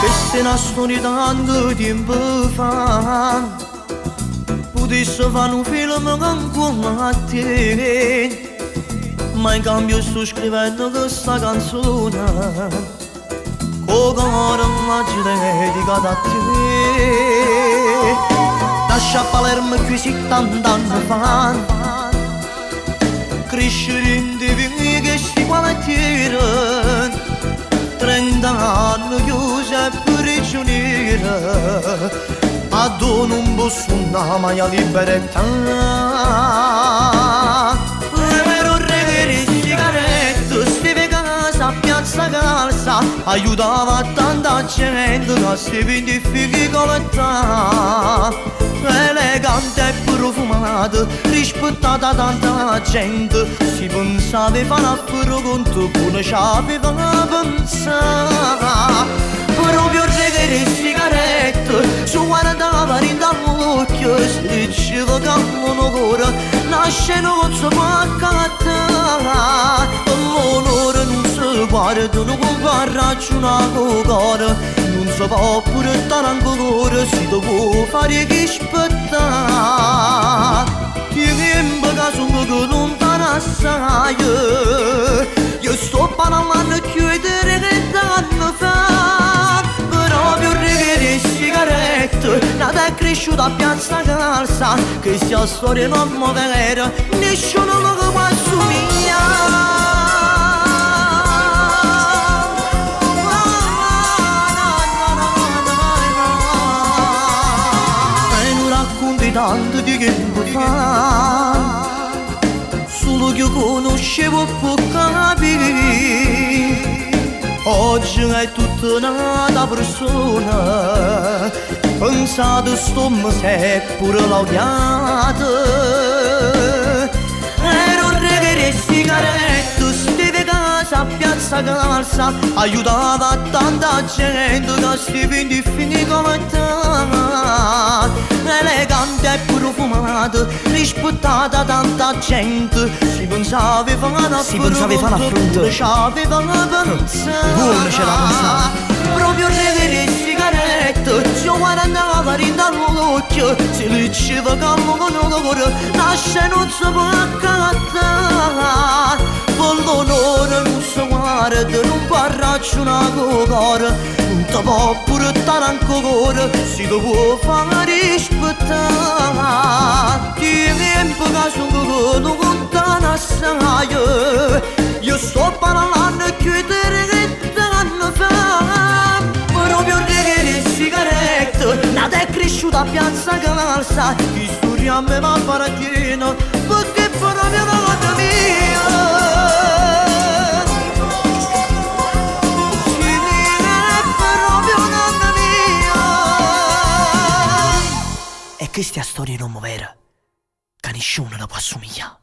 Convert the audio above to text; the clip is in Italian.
Questa è una storia tanto tempo fa, potesse fare un film come a te, ma in cambio sto scrivendo questa canzone, con cuore oggi dedicata a te. Lascia a Palermo qui 70 anni fa, crescere in divini che si quartiere, 30 anni chiusi e prigionieri, a dono un posso una maia libertà. Ero re di sigarette, steve casa a piazza Calza, aiutava tanta gente che steve in difficoltà. Elegante e profumato, rispettata tanta gente, si pensava di fare affare conto, pure ci aveva pensato. Proprio il re delle sigarette, si guardava in dall'occhio, si diceva che l'onore nasce non si può accattare. L'onore non si guarda, non può ragionare con il cuore, non si può portare ancora, si può fare che aspettare. Tempo che sono che lontano assai, io sto parlando più di 30 anni fa. Proprio il re di sigarette, nata e cresciuta a piazza Calza, che sia storia non mi vera, nessuno lo può assumere. Tanto di tempo fa, solo che io conoscevo può capire. Oggi è tutta un'altra persona, pensate sto me pure laureato. Ero il re delle sigarette, steve casa a piazza Calza, aiutava tanta gente che steve in difficoltà. Elegante e profumato, rispettata tanta gente, si pensava di fare affronto, ci aveva pensato. Proprio il re delle sigarette, si guardava in dall'occhio, si diceva che l'onore nasce non si può accattare. Con l'onore non si guarda, non può ragionare con il cuore, non ti può portare ancora, si ti può fare rispettare. Tempo che sono lontano assai, io sto parlando più di 30 anni fa. Proprio il re delle sigarette, nata e cresciuta a piazza Calza, che storia me va a fare pieno, perché proprio la vita mia. E questa storia non è vera, che nessuno la può assomigliare.